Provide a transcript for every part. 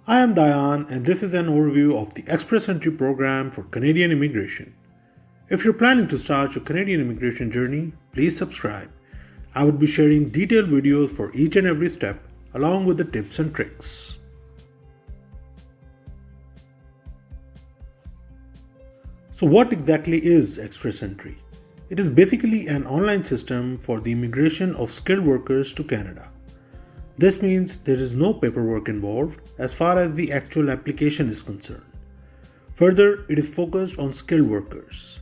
I am Dayan, and this is an overview of the Express Entry program for Canadian immigration. If you're planning to start your Canadian immigration journey, please subscribe. I would be sharing detailed videos for each and every step, along with the tips and tricks. So, what exactly is Express Entry? It is basically an online system for the immigration of skilled workers to Canada. This means there is no paperwork involved as far as the actual application is concerned. Further, it is focused on skilled workers.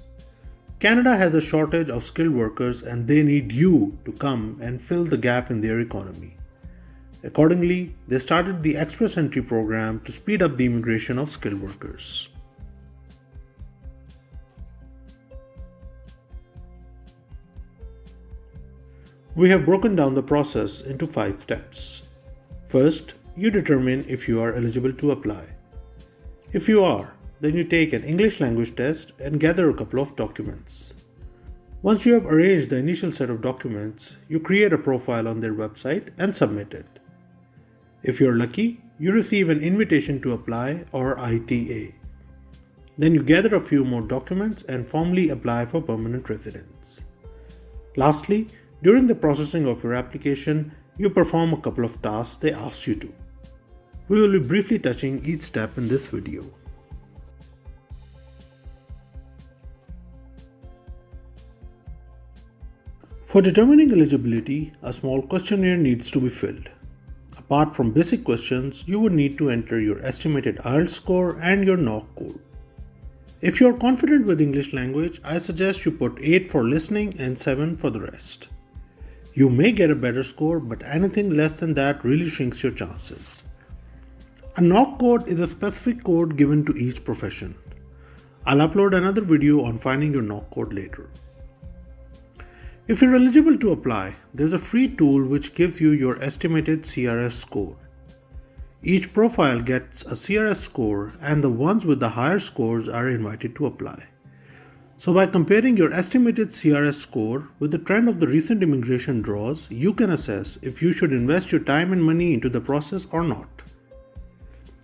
Canada has a shortage of skilled workers and they need you to come and fill the gap in their economy. Accordingly, they started the Express Entry program to speed up the immigration of skilled workers. We have broken down the process into 5 steps. First, you determine if you are eligible to apply. If you are, then you take an English language test and gather a couple of documents. Once you have arranged the initial set of documents, you create a profile on their website and submit it. If you're lucky, you receive an invitation to apply or ITA. Then you gather a few more documents and formally apply for permanent residence. Lastly, during the processing of your application, you perform a couple of tasks they asked you to. We will be briefly touching each step in this video. For determining eligibility, a small questionnaire needs to be filled. Apart from basic questions, you would need to enter your estimated IELTS score and your NOC code. If you are confident with English language, I suggest you put 8 for listening and 7 for the rest. You may get a better score, but anything less than that really shrinks your chances. A NOC code is a specific code given to each profession. I'll upload another video on finding your NOC code later. If you're eligible to apply, there's a free tool which gives you your estimated CRS score. Each profile gets a CRS score and the ones with the higher scores are invited to apply. So by comparing your estimated CRS score with the trend of the recent immigration draws, you can assess if you should invest your time and money into the process or not.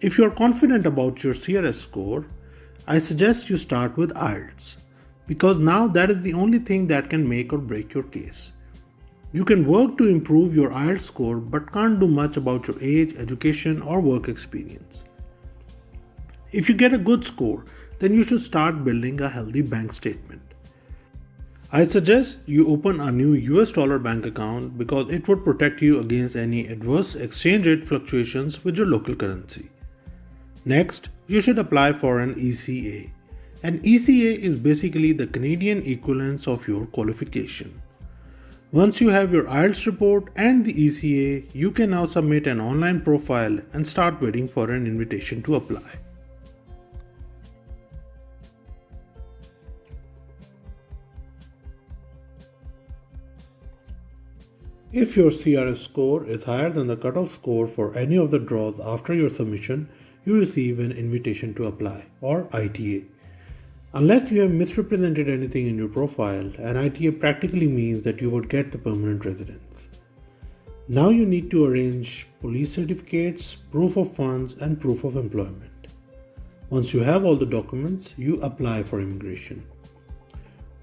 If you are confident about your CRS score, I suggest you start with IELTS, because now that is the only thing that can make or break your case. You can work to improve your IELTS score but can't do much about your age, education, or work experience. If you get a good score, then you should start building a healthy bank statement. I suggest you open a new US dollar bank account because it would protect you against any adverse exchange rate fluctuations with your local currency. Next, you should apply for an ECA. An ECA is basically the Canadian equivalence of your qualification. Once you have your IELTS report and the ECA, you can now submit an online profile and start waiting for an invitation to apply. If your CRS score is higher than the cutoff score for any of the draws after your submission, you receive an invitation to apply or ITA. Unless you have misrepresented anything in your profile, an ITA practically means that you would get the permanent residence. Now you need to arrange police certificates, proof of funds, and proof of employment. Once you have all the documents, you apply for immigration.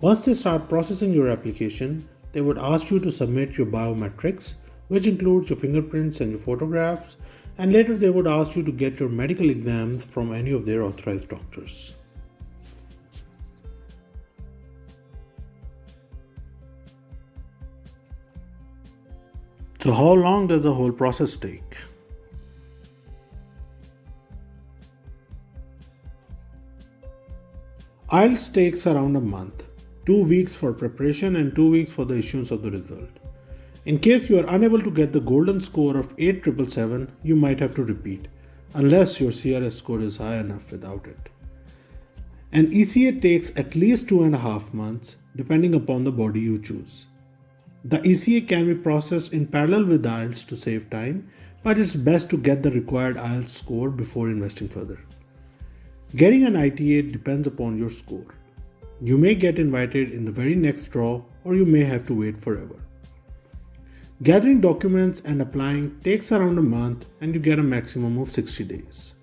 Once they start processing your application, they would ask you to submit your biometrics, which includes your fingerprints and your photographs, and later they would ask you to get your medical exams from any of their authorized doctors. So how long does the whole process take? IELTS takes around a month. 2 weeks for preparation and 2 weeks for the issuance of the result. In case you are unable to get the golden score of 8,777, you might have to repeat, unless your CRS score is high enough without it. An ECA takes at least 2.5 months, depending upon the body you choose. The ECA can be processed in parallel with IELTS to save time, but it's best to get the required IELTS score before investing further. Getting an ITA depends upon your score. You may get invited in the very next draw, or you may have to wait forever. Gathering documents and applying takes around a month and you get a maximum of 60 days.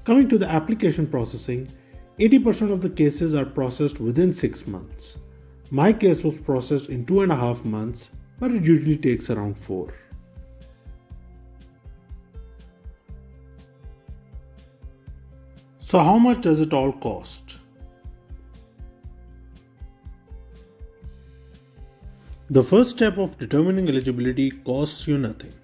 Coming to the application processing, 80% of the cases are processed within 6 months. My case was processed in 2.5 months, but it usually takes around 4. So how much does it all cost? The first step of determining eligibility costs you nothing.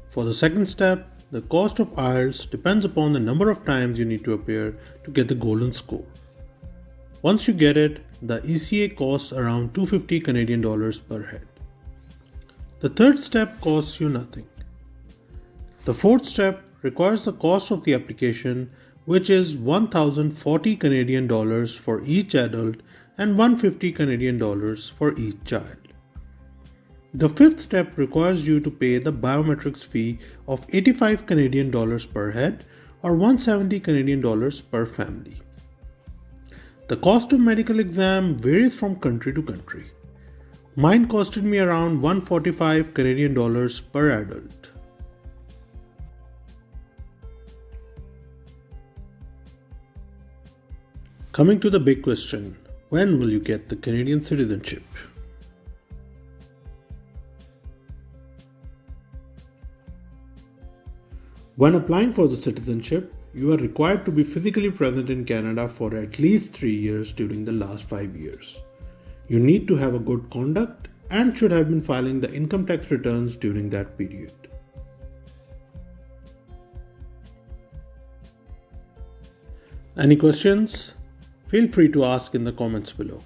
For the second step, the cost of IELTS depends upon the number of times you need to appear to get the golden score. Once you get it, the ECA costs around 250 Canadian dollars per head. The third step costs you nothing. The fourth step requires the cost of the application, which is 1040 Canadian dollars for each adult and 150 Canadian dollars for each child. The fifth step requires you to pay the biometrics fee of 85 Canadian dollars per head or 170 Canadian dollars per family. The cost of medical exam varies from country to country. Mine costed me around 145 Canadian dollars per adult. Coming to the big question, when will you get the Canadian citizenship? When applying for the citizenship, you are required to be physically present in Canada for at least 3 years during the last 5 years. You need to have a good conduct and should have been filing the income tax returns during that period. Any questions? Feel free to ask in the comments below.